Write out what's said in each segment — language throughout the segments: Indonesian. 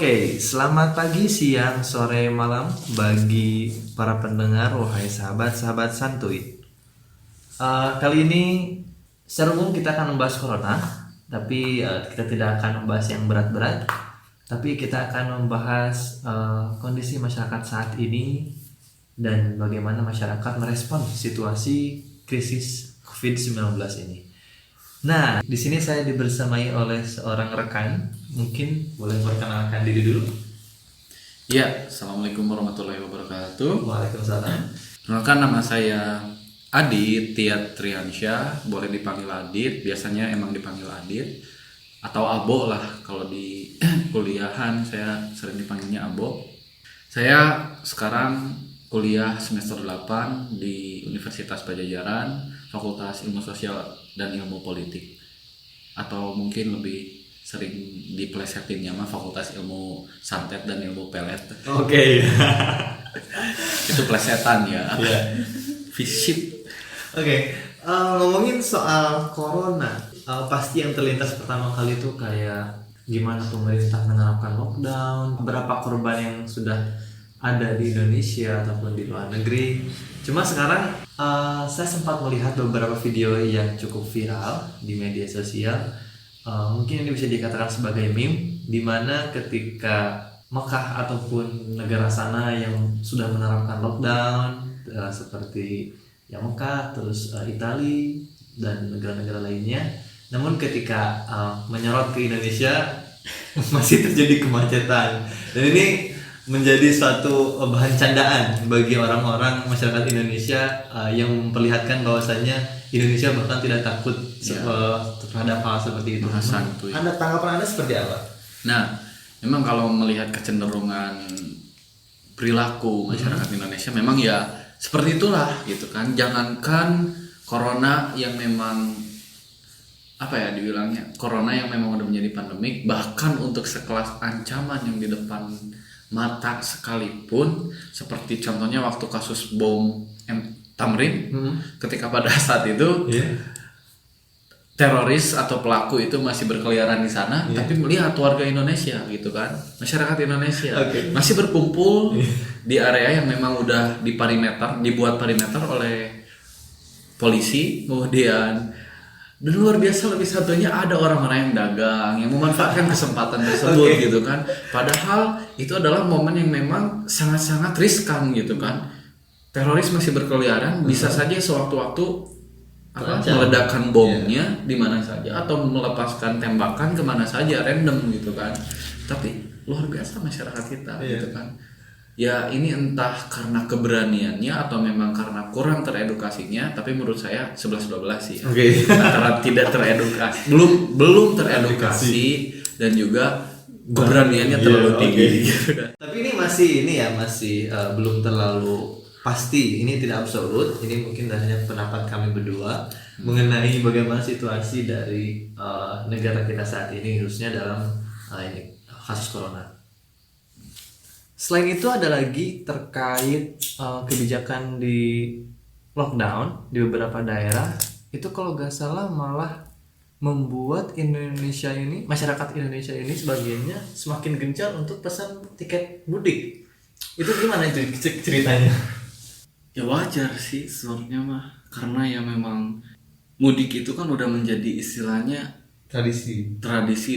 Oke, selamat pagi, siang, sore, malam bagi para pendengar, wahai sahabat-sahabat santuy. Kali ini secara umum kita akan membahas corona, tapi kita tidak akan membahas yang berat-berat, tapi kita akan membahas kondisi masyarakat saat ini dan bagaimana masyarakat merespon situasi krisis COVID-19 ini. Nah, di sini saya dibersamai oleh seorang rekan. Mungkin boleh memperkenalkan diri dulu. Ya, Assalamualaikum warahmatullahi wabarakatuh. Waalaikumsalam. Perkenalkan, nama saya Adit Tiat Triansyah, boleh dipanggil Adit, biasanya emang dipanggil Adit atau Abo lah. Kalau di kuliahan saya sering dipanggilnya Abo. Saya sekarang kuliah semester 8 di Universitas Pajajaran, Fakultas Ilmu Sosial dan Ilmu Politik, atau mungkin lebih sering diplesetinnya mah Fakultas Ilmu Santet dan Ilmu Pelet. Oke. Itu plesetan ya. Visit. Oke. Ngomongin soal corona, pasti yang terlintas pertama kali itu kayak gimana pemerintah menerapkan lockdown, berapa korban yang sudah ada di Indonesia ataupun di luar negeri. Cuma sekarang saya sempat melihat beberapa video yang cukup viral di media sosial. Mungkin ini bisa dikatakan sebagai meme, di mana ketika Mekah ataupun negara sana yang sudah menerapkan lockdown seperti yang Mekah, terus Italia dan negara-negara lainnya. Namun ketika menyorot ke Indonesia masih terjadi kemacetan, dan ini menjadi suatu bahan candaan bagi orang-orang masyarakat Indonesia yang memperlihatkan bahwasanya Indonesia bahkan tidak takut terhadap hal seperti itu. Anda tanggapan Anda seperti apa? Nah, memang kalau melihat kecenderungan perilaku masyarakat Indonesia memang ya seperti itulah gitu kan. Jangankan corona yang memang dibilangnya corona yang memang udah menjadi pandemik, bahkan untuk sekelas ancaman yang di depan mata sekalipun, seperti contohnya waktu kasus bom Tamrin, ketika pada saat itu teroris atau pelaku itu masih berkeliaran di sana, tapi melihat warga Indonesia gitu kan, masyarakat Indonesia masih berkumpul di area yang memang udah dibuat perimeter oleh polisi, kemudian dan luar biasa lebih satunya ada orang-orang yang dagang yang memanfaatkan kesempatan tersebut gitu kan. Padahal itu adalah momen yang memang sangat-sangat riskan gitu kan. Teroris masih berkeliaran, bisa saja sewaktu-waktu meledakkan bomnya di mana saja atau melepaskan tembakan kemana saja random gitu kan. Tapi luar biasa masyarakat kita gitu kan. Ya ini entah karena keberaniannya atau memang karena kurang teredukasinya, tapi menurut saya 11-12 sih ya. Antara tidak teredukasi, belum teredukasi dan juga keberaniannya terlalu tinggi gitu kan. Tapi ini masih belum terlalu pasti, ini tidak absolut. Ini mungkin hanya pendapat kami berdua mengenai bagaimana situasi dari negara kita saat ini, khususnya dalam ini kasus corona. Selain itu ada lagi terkait kebijakan di lockdown di beberapa daerah. Itu kalau nggak salah malah membuat masyarakat Indonesia ini sebagiannya semakin gencar untuk pesan tiket mudik. Itu gimana itu ceritanya? Ya wajar sih sebenarnya mah, karena ya memang mudik itu kan udah menjadi istilahnya tradisi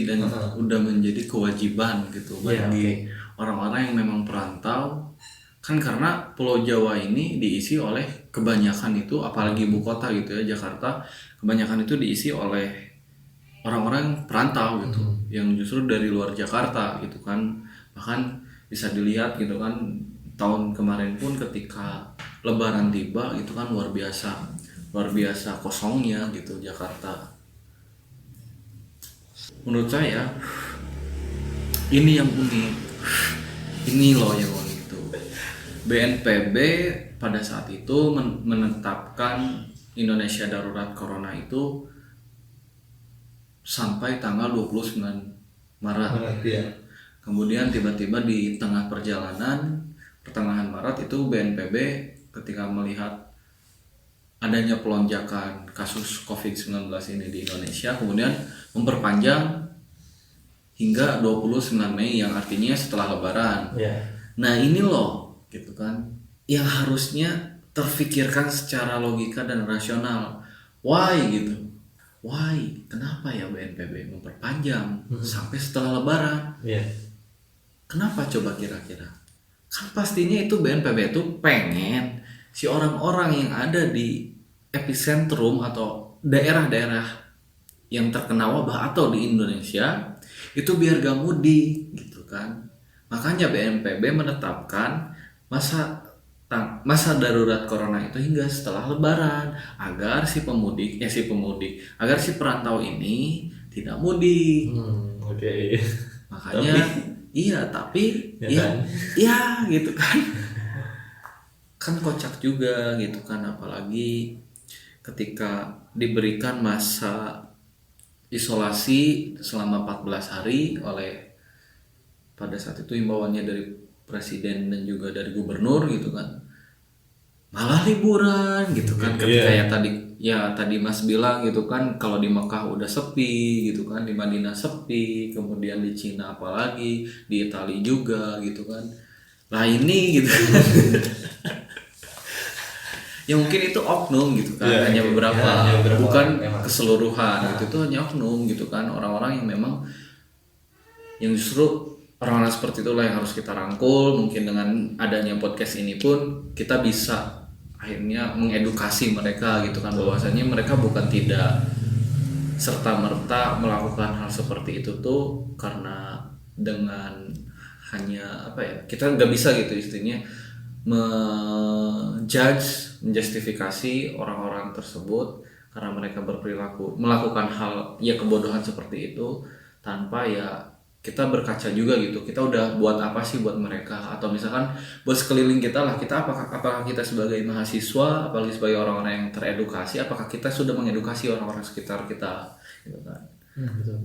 dan udah menjadi kewajiban gitu bagi orang-orang yang memang perantau kan, karena Pulau Jawa ini diisi oleh kebanyakan itu, apalagi ibu kota gitu ya, Jakarta, kebanyakan itu diisi oleh orang-orang perantau gitu yang justru dari luar Jakarta gitu kan. Bahkan bisa dilihat gitu kan, tahun kemarin pun ketika Lebaran tiba gitu kan, luar biasa kosongnya gitu Jakarta. Menurut saya ini yang unik. Ini loh yang unik itu. BNPB pada saat itu menetapkan Indonesia darurat corona itu sampai tanggal 29 Maret. Kemudian tiba-tiba di tengah pertengahan Maret itu BNPB ketika melihat adanya pelonjakan kasus COVID-19 ini di Indonesia, kemudian memperpanjang hingga 29 Mei yang artinya setelah Lebaran. Ya. Nah ini loh gitu kan yang harusnya terfikirkan secara logika dan rasional. Why gitu? Why? Kenapa ya BNPB memperpanjang sampai setelah Lebaran? Ya. Kenapa coba kira-kira? Kan pastinya itu BNPB itu pengen si orang-orang yang ada di epicentrum atau daerah-daerah yang terkena wabah atau di Indonesia itu biar gak mudik gitu kan. Makanya BNPB menetapkan masa darurat corona itu hingga setelah Lebaran agar si perantau ini tidak mudik. Oke. Makanya tapi ya kan? ya gitu kan. Kan kocak juga gitu kan, apalagi ketika diberikan masa isolasi selama 14 hari oleh pada saat itu himbauannya dari presiden dan juga dari gubernur gitu kan, malah liburan gitu kan. Ketika tadi Mas bilang gitu kan, kalau di Mekah udah sepi gitu kan, di Madinah sepi, kemudian di Cina apalagi, di Italia juga gitu kan. Lah ini gitu ya mungkin itu oknum gitu kan, hanya beberapa, bukan keseluruhan gitu, itu hanya oknum gitu kan, orang-orang yang memang yang justru orang-orang seperti itulah yang harus kita rangkul. Mungkin dengan adanya podcast ini pun kita bisa akhirnya mengedukasi mereka gitu kan, bahwasanya mereka bukan tidak serta-merta melakukan hal seperti itu tuh karena dengan hanya kita nggak bisa gitu istilahnya menjustifikasi orang-orang tersebut karena mereka melakukan hal kebodohan seperti itu tanpa kita berkaca juga gitu, kita udah buat apa sih buat mereka, atau misalkan buat sekeliling kita lah, kita apakah kita sebagai mahasiswa, apalagi sebagai orang-orang yang teredukasi, apakah kita sudah mengedukasi orang-orang sekitar kita gitu kan. Betul.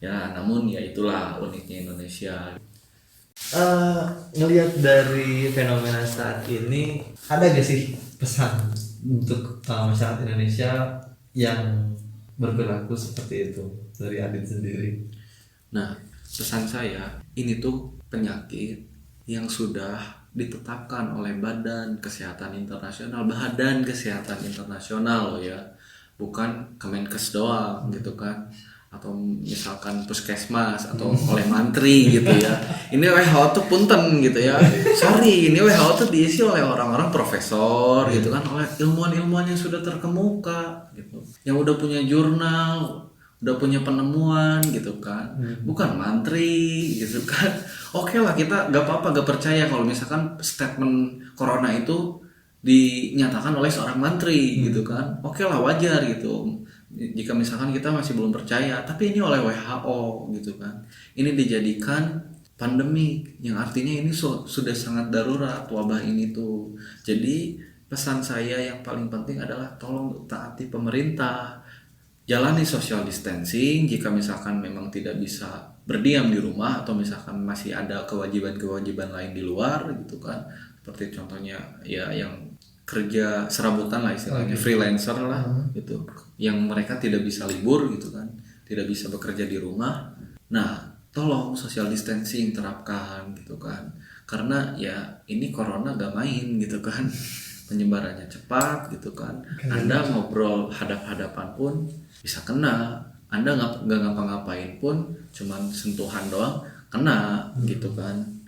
Ya namun itulah uniknya Indonesia. Ngelihat dari fenomena saat ini, ada gak sih pesan untuk masyarakat Indonesia yang berperilaku seperti itu dari Adit sendiri? Nah, pesan saya, ini tuh penyakit yang sudah ditetapkan oleh Badan Kesehatan Internasional loh ya, bukan Kemenkes doang gitu kan, atau misalkan puskesmas atau oleh mantri gitu ya. Ini WHO tuh punten gitu ya. Sorry, ini WHO tuh diisi oleh orang-orang profesor gitu kan, oleh ilmuwan-ilmuwan yang sudah terkemuka gitu, yang udah punya jurnal, udah punya penemuan gitu kan, bukan mantri gitu kan. Oke lah, kita gak apa-apa gak percaya kalau misalkan statement corona itu dinyatakan oleh seorang mantri gitu kan. Oke lah, wajar gitu jika misalkan kita masih belum percaya, tapi ini oleh WHO gitu kan, ini dijadikan pandemi yang artinya ini sudah sangat darurat wabah ini tuh. Jadi pesan saya yang paling penting adalah tolong taati pemerintah, jalani social distancing jika misalkan memang tidak bisa berdiam di rumah, atau misalkan masih ada kewajiban-kewajiban lain di luar gitu kan, seperti contohnya yang kerja serabutan lah istilahnya, freelancer lah gitu, yang mereka tidak bisa libur gitu kan, tidak bisa bekerja di rumah. Nah tolong social distancing terapkan gitu kan, karena ini corona gak main gitu kan, penyebarannya cepat gitu kan. Anda ngobrol hadap-hadapan pun bisa kena, Anda gak ngapa-ngapain pun cuman sentuhan doang kena gitu kan.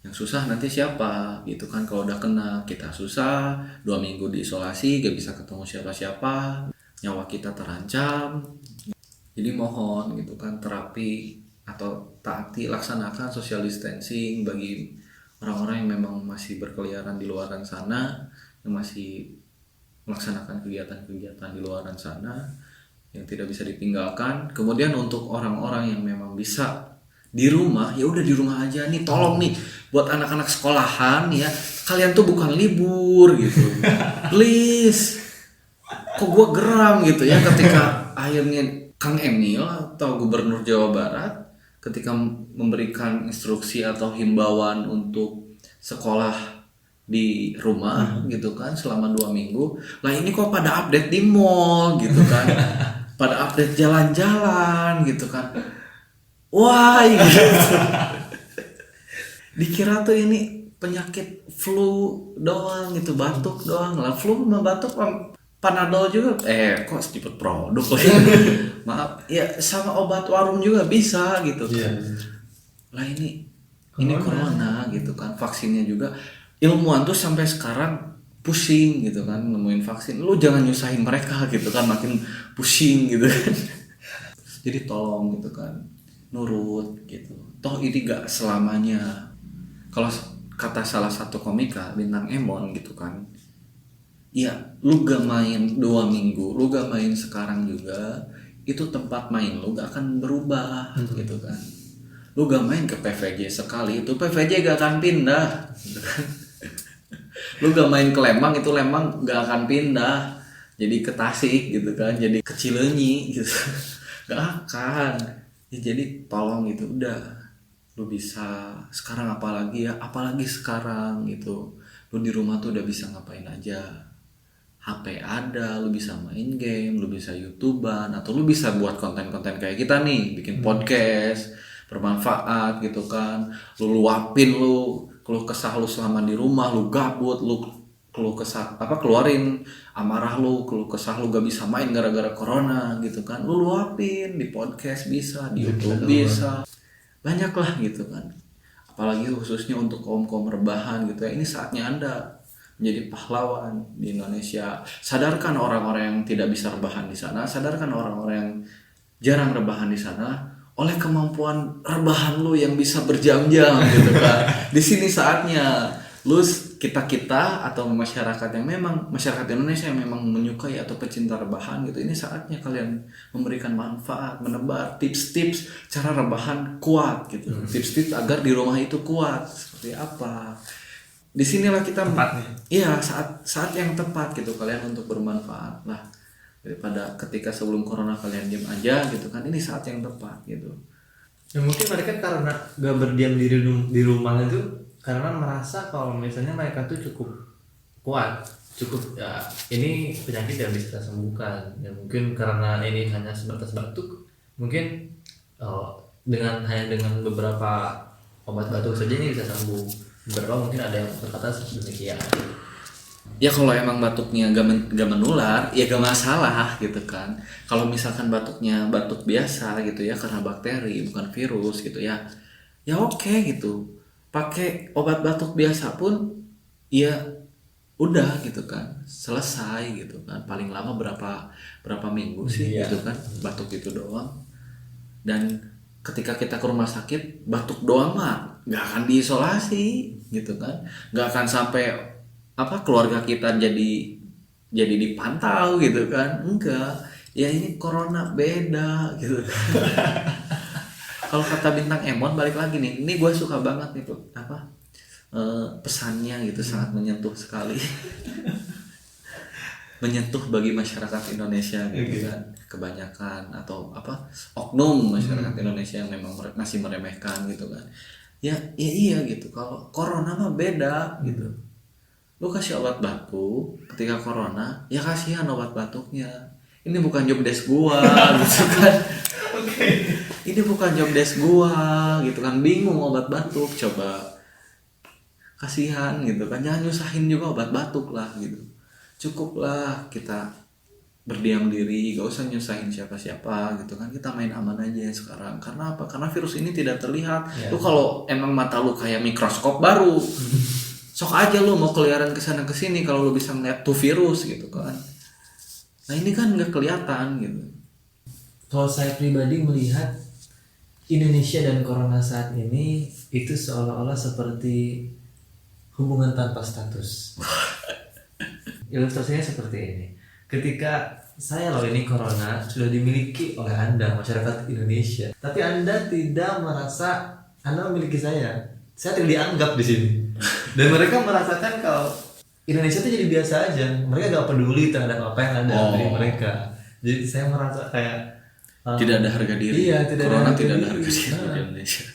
Yang susah nanti siapa gitu kan, kalau udah kena kita susah, 2 minggu diisolasi gak bisa ketemu siapa-siapa, nyawa kita terancam. Jadi mohon gitu kan, terapi atau taati, laksanakan social distancing bagi orang-orang yang memang masih berkeliaran di luaran sana, yang masih melaksanakan kegiatan-kegiatan di luaran sana yang tidak bisa ditinggalkan. Kemudian untuk orang-orang yang memang bisa di rumah, ya udah di rumah aja nih. Tolong nih buat anak-anak sekolahan ya, kalian tuh bukan libur gitu. Please. Kok gue geram gitu ya ketika akhirnya Kang Emil atau Gubernur Jawa Barat ketika memberikan instruksi atau himbauan untuk sekolah di rumah gitu kan selama 2 minggu. Lah ini kok pada update di mall gitu kan. Pada update jalan-jalan gitu kan. wah gitu. Dikira tuh ini penyakit flu doang gitu, batuk doang lah. Flu sama batuk Panadol juga kok sedikit produk lagi. Maaf ya, sama obat warung juga bisa gitu kan. Lah ini corona gitu kan. Vaksinnya juga ilmuwan tuh sampai sekarang pusing gitu kan nemuin vaksin. Lu jangan nyusahin mereka gitu kan, makin pusing gitu kan. Jadi tolong gitu kan, nurut gitu. Toh ini gak selamanya. Kalau kata salah satu komika Bintang Emon gitu kan, ya lu gak main 2 minggu, lu gak main sekarang juga, itu tempat main lu gak akan berubah gitu kan. Lu gak main ke PVJ sekali, itu PVJ gak akan pindah gitu kan. Lu gak main ke Lembang, itu Lembang gak akan pindah jadi ke Tasik gitu kan, jadi ke Cileunyi gitu. Gak akan ya. Jadi tolong gitu, udah lu bisa sekarang apalagi sekarang gitu, lu di rumah tuh udah bisa ngapain aja. HP ada, lu bisa main game, lu bisa YouTubean, atau lu bisa buat konten-konten kayak kita nih, bikin podcast bermanfaat gitu kan. Lu luapin lu keluh kesah lu selama di rumah, lu gabut, lu keluh kesah keluarin amarah lu, keluh kesah lu gak bisa main gara-gara corona gitu kan. Lu luapin di podcast bisa, di YouTube bisa. Banyak lah gitu kan. Apalagi khususnya untuk kaum rebahan gitu ya. Ini saatnya Anda menjadi pahlawan di Indonesia. Sadarkan orang-orang yang tidak bisa rebahan di sana, sadarkan orang-orang yang jarang rebahan di sana oleh kemampuan rebahan lu yang bisa berjam-jam gitu kan. Di sini saatnya lu kita atau masyarakat Indonesia yang memang menyukai atau pecinta rebahan gitu, ini saatnya kalian memberikan manfaat, menebar tips-tips cara rebahan kuat gitu. Tips-tips agar di rumah itu kuat seperti apa. Disinilah kita tempatnya. Iya, saat yang tepat gitu kalian untuk bermanfaat lah, daripada ketika sebelum corona kalian diam aja gitu kan. Ini saat yang tepat gitu. Ya mungkin mereka karena gak berdiam diri di rumah itu karena merasa kalau misalnya mereka tuh cukup kuat, cukup ya ini penyakit yang bisa sembuhkan. Ya mungkin karena ini hanya sebatas batuk, mungkin hanya dengan beberapa obat batuk saja ini bisa sembuh. Beberapa mungkin ada yang berkata demikian. Ya kalau emang batuknya gak menular ya gak masalah gitu kan. Kalau misalkan batuknya batuk biasa gitu ya karena bakteri bukan virus gitu ya, ya oke gitu. Pakai obat batuk biasa pun ya udah gitu kan, selesai gitu kan. Paling lama berapa minggu sih gitu kan batuk itu doang. Dan ketika kita ke rumah sakit batuk doang mah gak akan diisolasi gitu kan, gak akan sampai keluarga kita jadi dipantau gitu kan. Enggak, ya ini corona beda gitu kan. Kalau kata Bintang Emon balik lagi nih, ini gue suka banget nih pesannya gitu, sangat menyentuh sekali. Menyentuh bagi masyarakat Indonesia gitu kan. Kebanyakan atau oknum masyarakat Indonesia yang memang masih meremehkan gitu kan. Ya iya gitu. Kalau corona mah beda gitu. Lu kasih obat batuk ketika corona, ya kasihan obat batuknya. Ini bukan job desk gua gitu kan. Ini bukan job desk gua gitu kan. Bingung obat batuk, coba kasihan gitu kan. Jangan nyusahin juga obat batuk lah gitu. Cukuplah kita berdiam diri, gak usah nyusahin siapa-siapa gitu kan. Kita main aman aja sekarang. Karena apa? Karena virus ini tidak terlihat. Lu kalau emang mata lu kayak mikroskop baru, sok aja lu mau keliaran kesana kesini kalau lu bisa ngeliat tuh virus gitu kan. Nah ini kan nggak kelihatan gitu. Kalau saya pribadi melihat Indonesia dan corona saat ini itu seolah-olah seperti hubungan tanpa status. Ilustrasinya seperti ini. Ketika saya ini corona sudah dimiliki oleh Anda masyarakat Indonesia, tapi Anda tidak merasa Anda memiliki saya tidak dianggap di sini. Dan mereka merasakan kalau Indonesia itu jadi biasa aja. Mereka gak peduli terhadap apa yang ada dari mereka. Jadi saya merasa kayak tidak ada harga diri. Iya, tidak ada harga diri di Indonesia.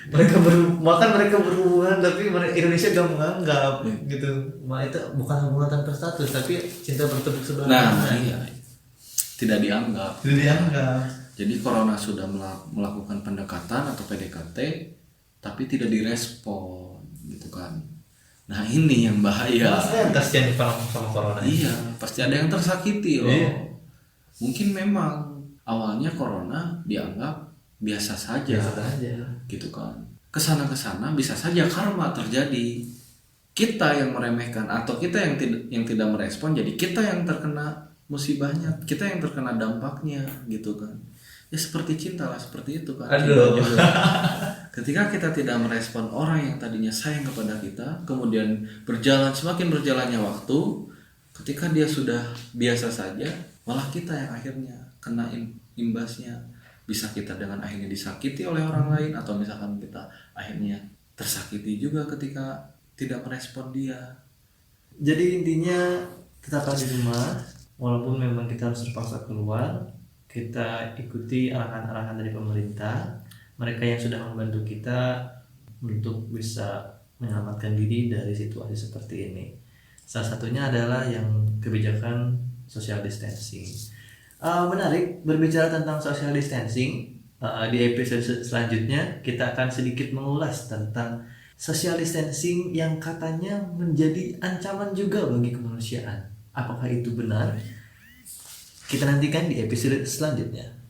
Mereka berhubungan tapi Indonesia gak menganggap gitu. Itu bukan hubungan tanpa status tapi cinta bertepuk sebelah tangan. Iya. Tidak dianggap. Tidak dianggap. Jadi corona sudah melakukan pendekatan atau PDKT tapi tidak direspon gitu kan. Nah ini yang bahaya. Saya yang kasihan sama corona. Iya, pasti ada yang tersakiti loh. Iya. Mungkin memang awalnya corona dianggap biasa saja gitu kan. Kesana bisa saja karma terjadi. Kita yang meremehkan atau kita yang tidak merespon, jadi kita yang terkena musibahnya, kita yang terkena dampaknya gitu kan. Ya seperti cinta lah, seperti itu kan. Aduh. Ketika kita tidak merespon orang yang tadinya sayang kepada kita, kemudian semakin berjalannya waktu, ketika dia sudah biasa saja, malah kita yang akhirnya kena imbasnya. Bisa kita dengan akhirnya disakiti oleh orang lain, atau misalkan kita akhirnya tersakiti juga ketika tidak merespon dia. Jadi intinya tetaplah di rumah, walaupun memang kita harus terpaksa keluar, kita ikuti arahan-arahan dari pemerintah, mereka yang sudah membantu kita untuk bisa menyelamatkan diri dari situasi seperti ini. Salah satunya adalah yang kebijakan social distancing. Menarik berbicara tentang social distancing. Di episode selanjutnya kita akan sedikit mengulas tentang social distancing yang katanya menjadi ancaman juga bagi kemanusiaan. Apakah itu benar? Kita nantikan di episode selanjutnya.